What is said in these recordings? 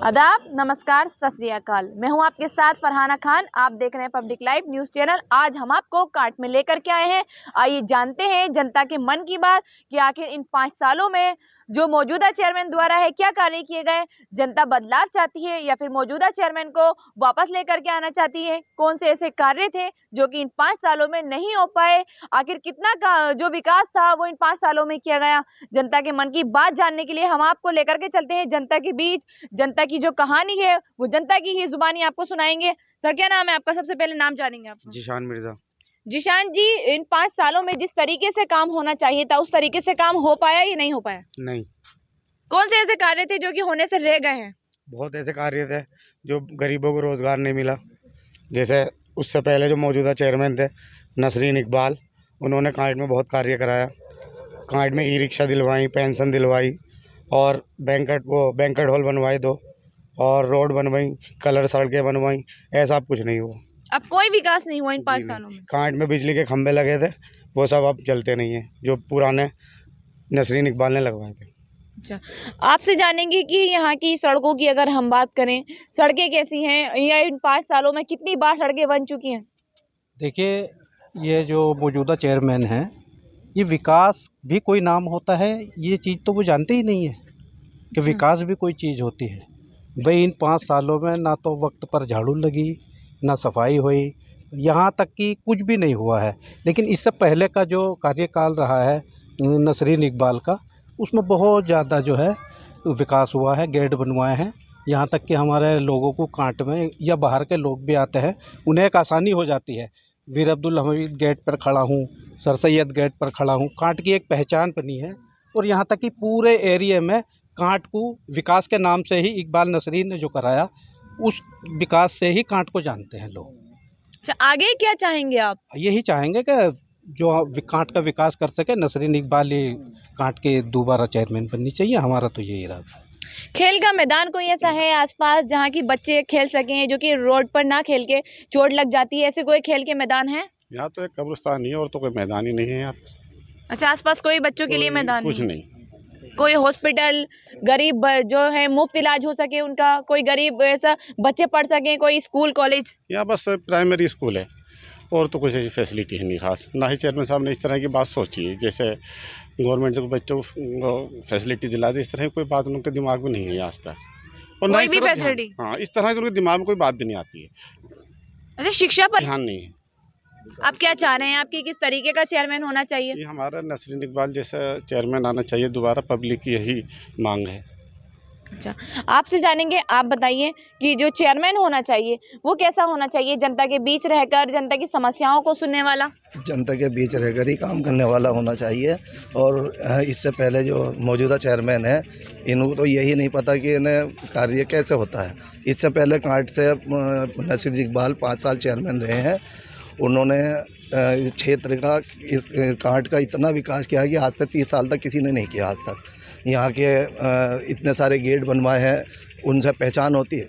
आदाब, नमस्कार, सत श्री अकाल। मैं हूं आपके साथ फरहाना खान। आप देख रहे हैं पब्लिक लाइव न्यूज़ चैनल। आज हम आपको काट में लेकर के आए हैं। आइए जानते हैं जनता के मन की बात कि आखिर इन 5 सालों में जो मौजूदा चेयरमैन द्वारा है क्या कार्य किए गए। जनता बदलाव चाहती है या फिर मौजूदा चेयरमैन को वापस लेकर के आना चाहती है। कौन से ऐसे कार्य थे जो कि इन 5 सालों में नहीं हो पाए। आखिर कितना का जो विकास था वो इन 5 सालों में किया गया। जनता के मन की बात जानने के लिए हम आपको लेकर के चलते हैं जनता के बीच। जनता की जो कहानी है वो जनता की ही जुबानी आपको सुनाएंगे। सर, क्या नाम है आपका? सबसे पहले नाम जानेंगे आपका। जिशान मिर्जा। जिशान जी, इन 5 सालों में जिस तरीके से काम होना चाहिए था उस तरीके से काम हो पाया या नहीं हो पाया? नहीं, कौन से ऐसे कार्य थे जो कि होने से रह गए हैं? बहुत ऐसे कार्य थे जो गरीबों को रोजगार नहीं मिला। जैसे उससे पहले जो मौजूदा चेयरमैन थे नसरीन इकबाल, उन्होंने कांट में बहुत कार्य कराया। कांट में ई रिक्शा दिलवाई, पेंशन दिलवाई और बैंकेट हॉल बनवाए 2 और रोड बनवाई, कलर सड़कें बनवाई। ऐसा अब कुछ नहीं हुआ। अब कोई विकास नहीं हुआ इन 5 जी नहीं। सालों में? कांट में बिजली के खंभे लगे थे, वो सब अब चलते नहीं हैं, जो पुराने नसरीन इकबाल ने लगवाए थे। अच्छा, आपसे जानेंगे कि यहाँ की सड़कों की अगर हम बात करें, सड़कें कैसी हैं या इन 5 सालों में कितनी बार सड़कें बन चुकी हैं? देखिए, ये जो मौजूदा चेयरमैन हैं, ये विकास भी कोई नाम होता है, ये चीज़ तो वो जानते ही नहीं है कि विकास भी कोई चीज़ होती है। भाई इन 5 सालों में ना तो वक्त पर झाड़ू लगी, ना सफाई हुई, यहाँ तक कि कुछ भी नहीं हुआ है। लेकिन इससे पहले का जो कार्यकाल रहा है नसरीन इकबाल का, उसमें बहुत ज़्यादा जो है विकास हुआ है, गेट बनवाए हैं। यहाँ तक कि हमारे लोगों को कांट में या बाहर के लोग भी आते हैं, उन्हें एक आसानी हो जाती है। वीर अब्दुल हमीद गेट पर खड़ा हूँ, सर सैयद गेट पर खड़ा हूँ। कांट की एक पहचान बनी है और यहाँ तक कि पूरे एरिया में कांट को विकास के नाम से ही इकबाल नसरीन ने जो कराया, उस विकास से ही कांट को जानते हैं लोग। अच्छा, आगे क्या चाहेंगे आप? यही चाहेंगे कि जो कांट का विकास कर सके नसरीन इकबाल ही कांट के दोबारा चेयरमैन बननी चाहिए। हमारा तो यही इरादा है। खेल का मैदान कोई ऐसा है आसपास जहाँ की बच्चे खेल सकें, जो कि रोड पर ना खेल के चोट लग जाती है? ऐसे कोई खेल के मैदान है? यहाँ तो एक कब्रिस्तान ही है और तो कोई मैदान ही नहीं है यहाँ। अच्छा, आसपास कोई बच्चों के लिए मैदान कुछ नहीं? नहीं। कोई हॉस्पिटल, गरीब जो है मुफ्त इलाज हो सके उनका, कोई गरीब ऐसा बच्चे पढ़ सकें, कोई स्कूल कॉलेज? यहाँ बस प्राइमरी स्कूल है और तो कुछ ऐसी फैसिलिटी है नहीं खास। ना ही चेयरमैन साहब ने इस तरह की बात सोची है, जैसे गवर्नमेंट जो बच्चों को फैसिलिटी दिला दे, इस तरह की कोई बात उनके दिमाग में नहीं है आज तक। और ना कोई इस भी तरह फैसिलिटी? हाँ, इस तरह की उनके दिमाग में कोई बात भी नहीं आती है। अच्छा, शिक्षा पर ध्यान नहीं है। आप क्या चाह रहे हैं? आपकी किस तरीके का चेयरमैन होना चाहिए? ये हमारा नसरीन इकबाल जैसा चेयरमैन आना चाहिए दोबारा, पब्लिक की यही मांग है। अच्छा, आपसे जानेंगे, आप बताइए कि जो चेयरमैन होना चाहिए वो कैसा होना चाहिए? जनता के बीच रहकर जनता की समस्याओं को सुनने वाला? जनता के बीच रहकर ही काम करने वाला होना चाहिए। और इससे पहले जो मौजूदा चेयरमैन है, इनको तो यही नहीं पता कि इन्हें कार्य कैसे होता है। इससे पहले कांट से नसीर इकबाल 5 साल चेयरमैन रहे हैं। उन्होंने इस क्षेत्र का, इस कांट का इतना विकास किया है कि आज से 30 साल तक किसी ने नहीं किया आज तक। यहाँ के इतने सारे गेट बनवाए हैं, उनसे पहचान होती है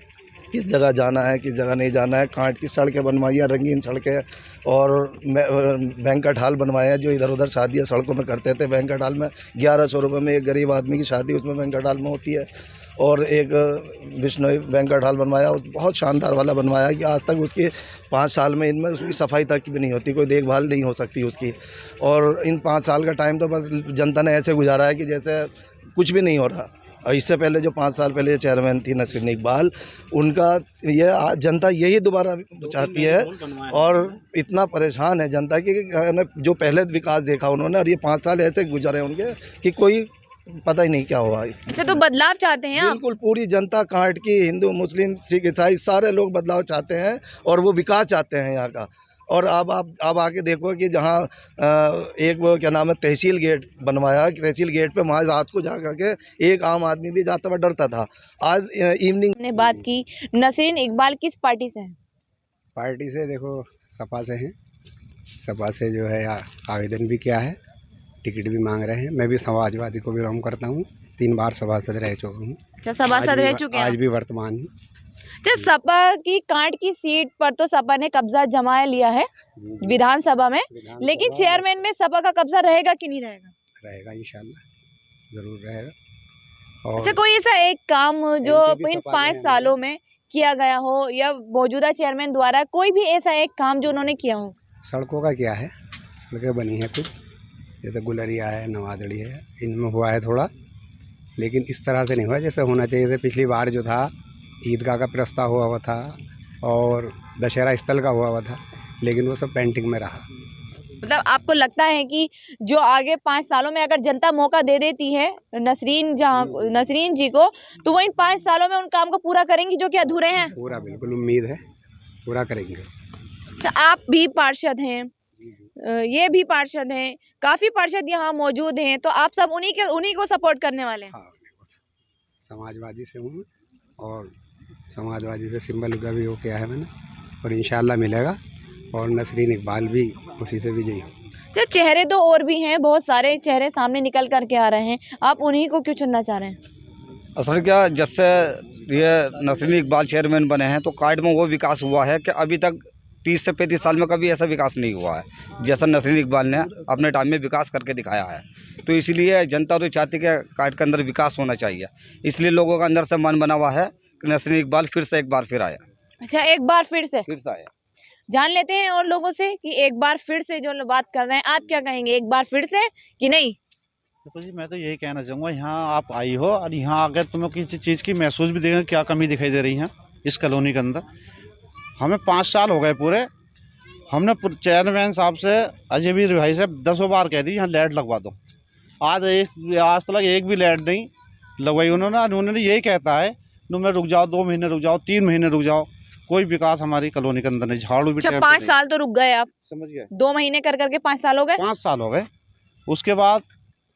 किस जगह जाना है, किस जगह नहीं जाना है। कांट की सड़कें बनवाई हैं, रंगीन सड़कें, और बैंकेट हॉल बनवाए हैं। जो इधर उधर शादियाँ सड़कों में करते थे, बैंकेट हॉल में 1100 रुपये में एक गरीब आदमी की शादी उसमें बैंकेट हॉल में होती है। और एक बिश्नोई बैंकेट हॉल बनवाया, बहुत शानदार वाला बनवाया कि आज तक उसके 5 साल में इनमें उसकी सफाई तक भी नहीं होती, कोई देखभाल नहीं हो सकती उसकी। और इन 5 साल का टाइम तो बस जनता ने ऐसे गुजारा है कि जैसे कुछ भी नहीं हो रहा। और इससे पहले जो 5 साल पहले चेयरमैन थी नसरीन इकबाल, उनका ये जनता यही दोबारा चाहती है। और इतना परेशान है जनता की जो पहले विकास देखा उन्होंने, और ये 5 साल ऐसे गुजरे उनके कि कोई पता ही नहीं क्या हुआ। अच्छा, तो बदलाव चाहते हैं आप? बिल्कुल, पूरी जनता कांट की, हिंदू मुस्लिम सिख ईसाई सारे लोग बदलाव चाहते हैं और वो विकास चाहते हैं यहाँ का। और अब आके देखो कि जहाँ एक वो क्या नाम है तहसील गेट बनवाया, तहसील गेट पे वहाँ रात को जा करके एक आम आदमी भी जाता हुआ डरता था। आज इवनिंग ने बात की, नसरीन इकबाल किस पार्टी से हैं? पार्टी से देखो सपा से हैं। सपा से जो है आवेदन भी किया है, टिकट भी मांग रहे हैं। मैं भी समाजवादी को बिलोंग करता हूँ, 3 बार सभासद रह चुका हूँ। अच्छा, सभासद रह चुके हैं आज भी वर्तमान हूँ। अच्छा, सपा की कांट की सीट पर तो सपा ने कब्जा जमा लिया है विधानसभा में, लेकिन चेयरमैन में सपा का कब्जा रहेगा कि नहीं रहेगा? रहेगा, इंशाल्लाह ज़रूर रहेगा। और अच्छा, कोई ऐसा एक काम जो इनकी भी इन सफाई 5 है सालों में किया गया हो या मौजूदा चेयरमैन द्वारा कोई भी ऐसा एक काम जो उन्होंने किया हो? सड़कों का क्या है, सड़कें बनी हैं कुछ, जैसे गुलरिया है, नवादड़ी है, इनमें हुआ है थोड़ा, लेकिन इस तरह से नहीं हुआ जैसे होना चाहिए। जैसे पिछली बार जो था ईदगाह का प्रस्ताव हुआ था और दशहरा स्थल का हुआ था, लेकिन वो सब पेंटिंग में रहा। मतलब आपको लगता है कि जो आगे 5 सालों में अगर जनता मौका दे देती है नसरीन जी को, तो वो इन 5 सालों में उन काम को पूरा करेंगी जो कि अधूरे हैं? पूरा बिल्कुल उम्मीद है, पूरा करेंगे। अच्छा, आप भी पार्षद हैं, ये भी पार्षद हैं, काफी पार्षद यहाँ मौजूद हैं, तो आप सब उन्हीं को सपोर्ट करने वाले हैं? हाँ, समाजवादी से हूँ और समाजवादी से सिंबल का भी वो किया है मैंने, और इंशाल्लाह मिलेगा, और नसरीन इकबाल भी उसी से विजयी हो। अच्छा, चेहरे तो और भी हैं, बहुत सारे चेहरे सामने निकल करके आ रहे हैं, आप उन्हीं को क्यों चुनना चाह रहे हैं? असल क्या, जब से ये नसरीन इकबाल चेयरमैन बने हैं तो कायड में वो विकास हुआ है कि अभी तक 30 से 35 साल में कभी ऐसा विकास नहीं हुआ है जैसा नसरीन इकबाल ने अपने टाइम में विकास करके दिखाया है। तो इसलिए जनता तो चाहती है कि कायड के अंदर विकास होना चाहिए, इसलिए लोगों का अंदर से मन बना हुआ है कि नसरीन इकबाल एक बार फिर आए। अच्छा, एक बार फिर से आए। जान लेते हैं और लोगों से कि एक बार फिर से जो लोग बात कर रहे हैं, आप क्या कहेंगे, एक बार फिर से कि नहीं? देखो जी, मैं तो यही कहना चाहूँगा, यहाँ आप आई हो और यहाँ आकर तुम्हें किसी चीज़ की महसूस भी देखें क्या कमी दिखाई दे रही है इस कॉलोनी के अंदर। हमें 5 साल हो गए पूरे, हमने चेयरमैन साहब से, अजय भी भाई से 10 बार कह दी यहाँ लाइट लगवा दो, आज तक एक भी लाइट नहीं लगवाई उन्होंने यही कहता है तुम रुक जाओ, 2 महीने रुक जाओ, 3 महीने रुक जाओ, कोई विकास हमारी कॉलोनी के अंदर नहीं। झाड़ू भी 5 साल तो रुक गए आप, समझ गए, 2 महीने कर करके 5 साल हो गए। 5 साल हो गए। उसके बाद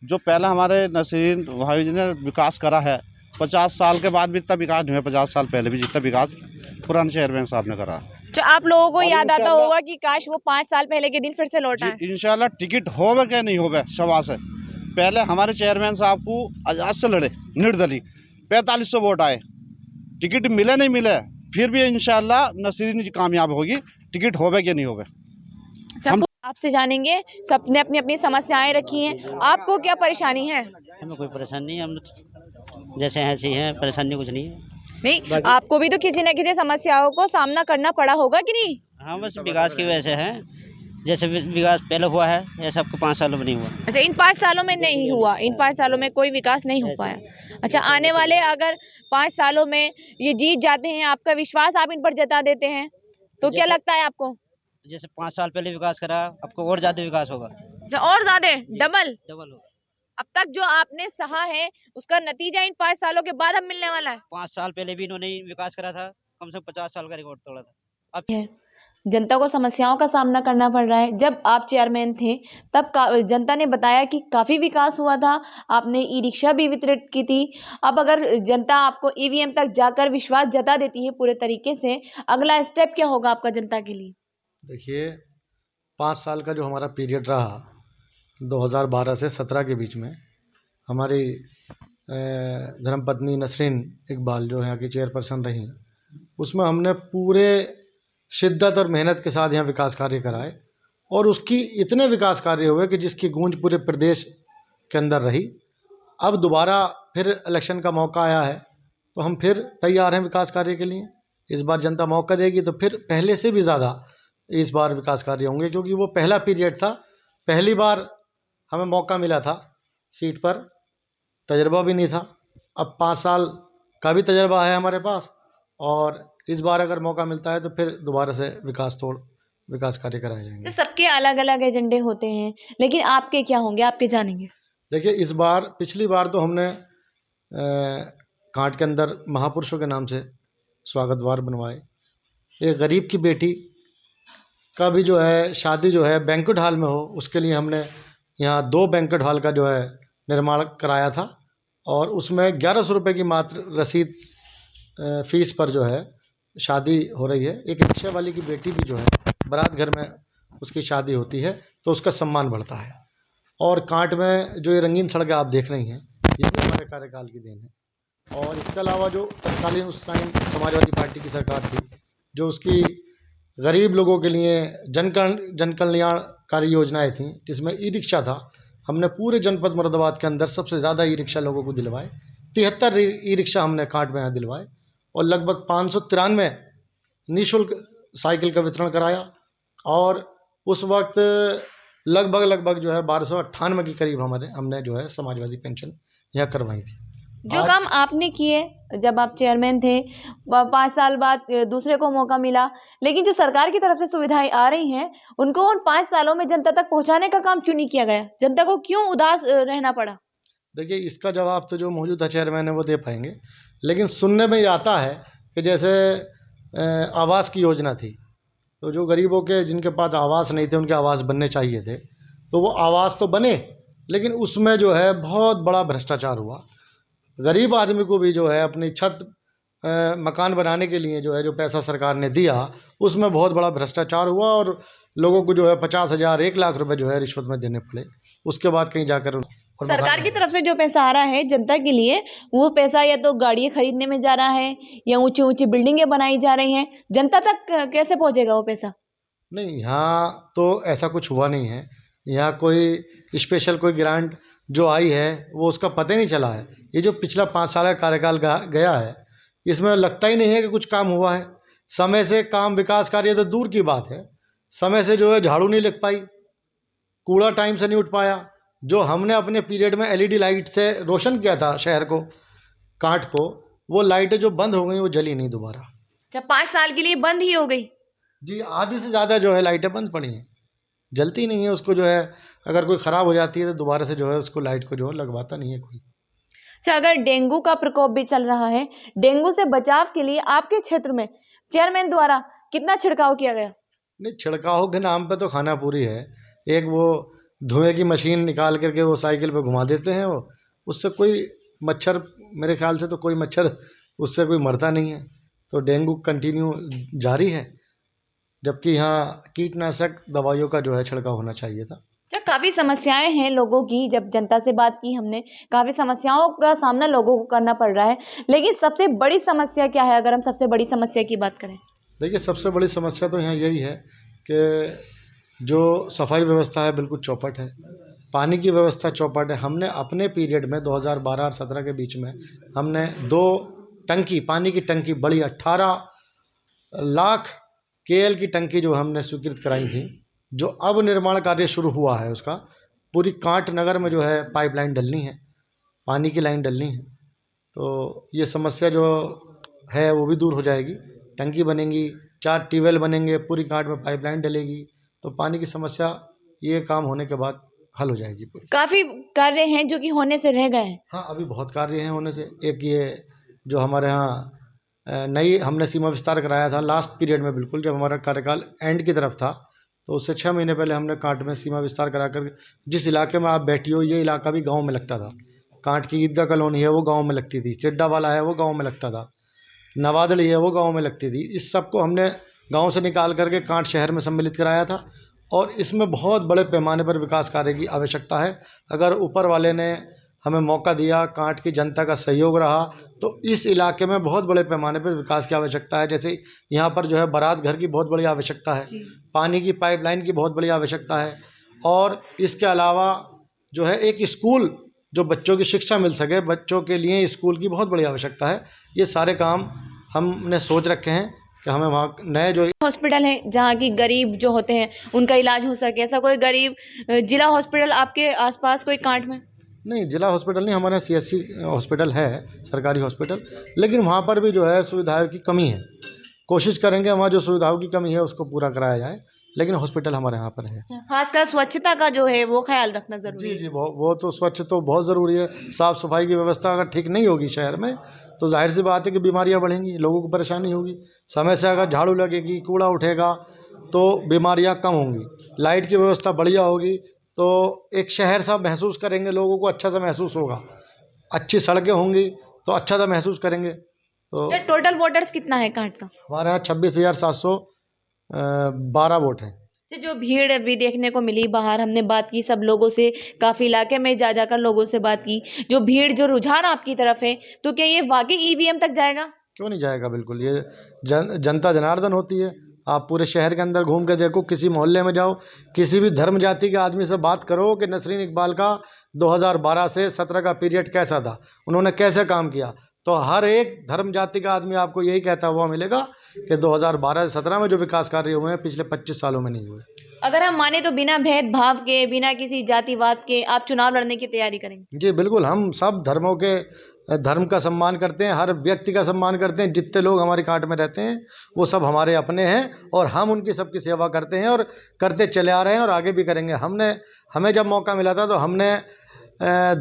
जो पहले हमारे नसरीन भाई जी ने विकास करा है, 50 साल के बाद भी इतना विकास नहीं है, 50 साल पहले भी जितना विकास पुराने चेयरमैन साहब ने करा। तो आप लोगों को और याद आता इंशाल्लाह- होगा कि काश वो 5 साल पहले के दिन फिर से लौट आए। इंशाल्लाह टिकट होवे क्या नहीं होवे सवा से पहले हमारे चेयरमैन साहब को आजाद से लड़े, निर्दलीय 4500 वोट आए, टिकट मिले नहीं मिले, फिर भी इंशाल्लाह नसरीन जी कामयाब होगी, टिकट होवे क्या नहीं होवे। अच्छा, आपसे जानेंगे, सबने अपनी अपनी समस्याएं रखी हैं, आपको क्या परेशानी है? हमें कोई परेशानी नहीं, हम जैसे ऐसे ही हैं, परेशानी कुछ नहीं है। नहीं, आपको भी तो किसी न किसी समस्याओं को सामना करना पड़ा होगा कि नहीं? हाँ, बस विकास की वजह से है, जैसे विकास पहले हुआ है ऐसा आपको 5 सालों में नहीं हुआ। अच्छा, इन 5 सालों में नहीं हुआ, इन 5 सालों में कोई विकास नहीं हो पाया। अच्छा, आने वाले अगर 5 सालों में ये जीत जाते हैं, आपका विश्वास आप इन पर जता देते हैं, तो क्या लगता है आपको? जैसे 5 साल पहले विकास करा, आपको और ज़्यादा विकास होगा। अच्छा, और ज्यादा डबल होगा। अब तक जो आपने सहा है उसका नतीजा इन 5 सालों के बाद अब मिलने वाला है। 5 साल पहले भी इन्होंने विकास करा था, कम से कम 50 साल का रिकॉर्ड तोड़ा था। अब जनता को समस्याओं का सामना करना पड़ रहा है। जब आप चेयरमैन थे तब जनता ने बताया कि काफ़ी विकास हुआ था, आपने ई रिक्शा भी वितरित की थी। अब अगर जनता आपको ईवीएम तक जाकर विश्वास जता देती है पूरे तरीके से, अगला स्टेप क्या होगा आपका जनता के लिए? देखिए, 5 साल का जो हमारा पीरियड रहा 2012 से 17 के बीच में, हमारी धर्मपत्नी नसरीन इकबाल जो यहाँ की चेयरपर्सन रही, उसमें हमने पूरे शिद्दत और मेहनत के साथ यहाँ विकास कार्य कराए, और उसकी इतने विकास कार्य हुए कि जिसकी गूंज पूरे प्रदेश के अंदर रही। अब दोबारा फिर इलेक्शन का मौका आया है तो हम फिर तैयार हैं विकास कार्य के लिए। इस बार जनता मौका देगी तो फिर पहले से भी ज़्यादा इस बार विकास कार्य होंगे, क्योंकि वो पहला पीरियड था, पहली बार हमें मौका मिला था सीट पर, तजर्बा भी नहीं था। अब 5 साल का भी तजर्बा है हमारे पास, और इस बार अगर मौका मिलता है तो फिर दोबारा से विकास कार्य कराए जाएंगे। सबके अलग अलग एजेंडे होते हैं, लेकिन आपके क्या होंगे, आपके जानेंगे। देखिए, इस बार, पिछली बार तो हमने कांट के अंदर महापुरुषों के नाम से स्वागत द्वार बनवाए। एक गरीब की बेटी का भी जो है शादी जो है बैंक्वेट हॉल में हो, उसके लिए हमने यहाँ 2 बैंक्वेट हॉल का जो है निर्माण कराया था, और उसमें 1100 रुपये की मात्र रसीद फीस पर जो है शादी हो रही है। एक रिक्शा वाली की बेटी भी जो है बारात घर में उसकी शादी होती है तो उसका सम्मान बढ़ता है। और कांट में जो ये रंगीन सड़कें आप देख रही हैं, ये भी हमारे कार्यकाल की देन है। और इसके अलावा जो तत्कालीन उस टाइम समाजवादी पार्टी की सरकार थी, जो उसकी गरीब लोगों के लिए जन कल्याणकारी योजनाएं थीं, जिसमें ई रिक्शा था, हमने पूरे जनपद मुरादाबाद के अंदर सबसे ज़्यादा ई रिक्शा लोगों को दिलवाए, 73 ई रिक्शा हमने कांट में यहाँ दिलवाए और लगभग 593 निःशुल्क साइकिल का वितरण कराया। और उस वक्त लगभग जो है 1298 के करीब हमने जो है समाजवादी पेंशन यहाँ करवाई थी। जो काम आपने किए जब आप चेयरमैन थे, 5 साल बाद दूसरे को मौका मिला, लेकिन जो सरकार की तरफ से सुविधाएं आ रही हैं उनको उन 5 सालों में जनता तक पहुंचाने का काम क्यों नहीं किया गया? जनता को क्यों उदास रहना पड़ा? देखिए, इसका जवाब तो जो मौजूदा चेयरमैन है वो दे पाएंगे, लेकिन सुनने में ये आता है कि जैसे आवास की योजना थी, तो जो गरीबों के जिनके पास आवास नहीं थे उनके आवास बनने चाहिए थे, तो वो आवास तो बने, लेकिन उसमें जो है बहुत बड़ा भ्रष्टाचार हुआ। गरीब आदमी को भी जो है अपनी छत मकान बनाने के लिए जो है जो पैसा सरकार ने दिया उसमें बहुत बड़ा भ्रष्टाचार हुआ और लोगों को जो है 50,000 1 लाख रुपए जो है रिश्वत में देने पड़े। उसके बाद कहीं जाकर सरकार की तरफ से जो पैसा आ रहा है जनता के लिए, वो पैसा या तो गाड़ियाँ खरीदने में जा रहा है या ऊंची ऊंची बिल्डिंगें बनाई जा रही हैं, जनता तक कैसे पहुंचेगा वो पैसा? नहीं, यहाँ तो ऐसा कुछ हुआ नहीं है। यहाँ कोई स्पेशल कोई ग्रांट जो आई है वो उसका पता ही नहीं चला है। ये जो पिछला 5 साल का कार्यकाल गया है इसमें लगता ही नहीं है कि कुछ काम हुआ है। समय से काम विकास कार्य तो दूर की बात है, समय से जो है झाड़ू नहीं लग पाई, कूड़ा टाइम से नहीं उठ पाया। जो हमने अपने पीरियड में LED लाइट से रोशन किया था शहर को, कांट को, वो लाइटें जो बंद हो गई वो जली नहीं दोबारा। जब 5 साल के लिए बंद ही हो गई जी, आधी से ज़्यादा जो है लाइटें बंद पड़ी हैं, जलती नहीं है। उसको जो है अगर कोई ख़राब हो जाती है तो दोबारा से जो है उसको लाइट को जो है लगवाता नहीं है कोई। अच्छा, अगर डेंगू का प्रकोप भी चल रहा है, डेंगू से बचाव के लिए आपके क्षेत्र में चेयरमैन द्वारा कितना छिड़काव किया गया? नहीं, छिड़काव के नाम पे तो खाना पूरी है। एक वो धुएं की मशीन निकाल करके वो साइकिल पे घुमा देते हैं, वो उससे कोई मच्छर, मेरे ख्याल से तो कोई मच्छर उससे कोई मरता नहीं है। तो डेंगू कंटिन्यू जारी है, जबकि यहाँ कीटनाशक दवाइयों का जो है छिड़काव होना चाहिए था। जब काफ़ी समस्याएं हैं लोगों की, जब जनता से बात की हमने, काफ़ी समस्याओं का सामना लोगों को करना पड़ रहा है, लेकिन सबसे बड़ी समस्या क्या है? अगर हम सबसे बड़ी समस्या की बात करें, देखिए, सबसे बड़ी समस्या तो यहाँ यही है कि जो सफाई व्यवस्था है बिल्कुल चौपट है, पानी की व्यवस्था चौपट है। हमने अपने पीरियड में 2012 और 17 के बीच में हमने 2 टंकी, पानी की टंकी बड़ी 18 लाख KL की टंकी जो हमने स्वीकृत कराई थी, जो अब निर्माण कार्य शुरू हुआ है उसका। पूरी कांट नगर में जो है पाइपलाइन डलनी है, पानी की लाइन डलनी है, तो ये समस्या जो है वो भी दूर हो जाएगी। टंकी बनेंगी, 4 ट्यूबवेल बनेंगे, पूरी कांट में पाइपलाइन डलेगी, तो पानी की समस्या ये काम होने के बाद हल हो जाएगी पूरी। काफ़ी कार्य हैं जो कि होने से रह गए हैं। हाँ, अभी बहुत कार्य हैं होने से। एक ये जो हमारे यहाँ नई हमने सीमा विस्तार कराया था लास्ट पीरियड में, बिल्कुल जब हमारा कार्यकाल एंड की तरफ था, तो उससे 6 महीने पहले हमने कांट में सीमा विस्तार करा कर, जिस इलाके में आप बैठी हो ये इलाका भी गांव में लगता था। कांट की ईदगाह कॉलोनी है वो गांव में लगती थी, चिड्डा वाला है वो गांव में लगता था, नवादड़ी है वो गांव में लगती थी। इस सब को हमने गांव से निकाल करके कांट शहर में सम्मिलित कराया था, और इसमें बहुत बड़े पैमाने पर विकास कार्य की आवश्यकता है। अगर ऊपर वाले ने हमें मौका दिया, कांट की जनता का सहयोग रहा, तो इस इलाके में बहुत बड़े पैमाने पर विकास की आवश्यकता है। जैसे यहाँ पर जो है बारात घर की बहुत बड़ी आवश्यकता है, पानी की पाइपलाइन की बहुत बड़ी आवश्यकता है, और इसके अलावा जो है एक स्कूल जो बच्चों की शिक्षा मिल सके, बच्चों के लिए स्कूल की बहुत बड़ी आवश्यकता है। ये सारे काम हमने सोच रखे हैं कि हमें वहाँ नए जो हॉस्पिटल है जहाँ की गरीब जो होते हैं उनका इलाज हो सके, ऐसा कोई गरीब जिला हॉस्पिटल आपके आसपास कोई कांट में? नहीं, जिला हॉस्पिटल नहीं, हमारे CSC हॉस्पिटल है, सरकारी हॉस्पिटल, लेकिन वहाँ पर भी जो है सुविधाओं की कमी है। कोशिश करेंगे वहाँ जो सुविधाओं की कमी है उसको पूरा कराया जाए, लेकिन हॉस्पिटल हमारे यहाँ पर है। खासकर स्वच्छता का जो है वो ख्याल रखना जरूरी है। जी, वो तो स्वच्छ तो बहुत ज़रूरी है। साफ़ सफाई की व्यवस्था अगर ठीक नहीं होगी शहर में, तो जाहिर सी बात है कि बीमारियाँ बढ़ेंगी, लोगों को परेशानी होगी। समय से अगर झाड़ू लगेगी, कूड़ा उठेगा, तो बीमारियाँ कम होंगी। लाइट की व्यवस्था बढ़िया होगी, तो एक शहर सा महसूस करेंगे, लोगों को अच्छा सा महसूस होगा। अच्छी सड़कें होंगी तो अच्छा सा महसूस करेंगे। तो टोटल वोटर्स कितना है कांट का? हमारे यहाँ 26,712 वोट हैं। जो भीड़ अभी देखने को मिली बाहर, हमने बात की सब लोगों से, काफ़ी इलाके में जा जाकर लोगों से बात की, जो भीड़ जो रुझान आपकी तरफ है, तो क्या ये वाकई EVM तक जाएगा? क्यों नहीं जाएगा, बिल्कुल। ये जनता जनार्दन होती है, आप पूरे शहर के अंदर घूम के देखो, किसी मोहल्ले में जाओ, किसी भी धर्म जाति के आदमी से बात करो कि नसरीन इकबाल का 2012 से 17 का पीरियड कैसा था, उन्होंने कैसे काम किया, तो हर एक धर्म जाति का आदमी आपको यही कहता हुआ मिलेगा कि 2012 से 17 में जो विकास कार्य हुए हैं पिछले 25 सालों में नहीं हुए। अगर हम माने तो बिना भेदभाव के, बिना किसी जातिवाद के आप चुनाव लड़ने की तैयारी करेंगे? जी बिल्कुल, हम सब धर्मों के धर्म का सम्मान करते हैं, हर व्यक्ति का सम्मान करते हैं। जितने लोग हमारी काट में रहते हैं वो सब हमारे अपने हैं और हम उनकी सबकी सेवा करते हैं और करते चले आ रहे हैं और आगे भी करेंगे। हमें जब मौका मिला था तो हमने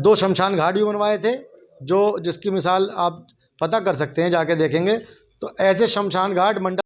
2 शमशान घाट भी बनवाए थे, जो जिसकी मिसाल आप पता कर सकते हैं, जाके देखेंगे। तो ऐसे शमशान घाट मंडल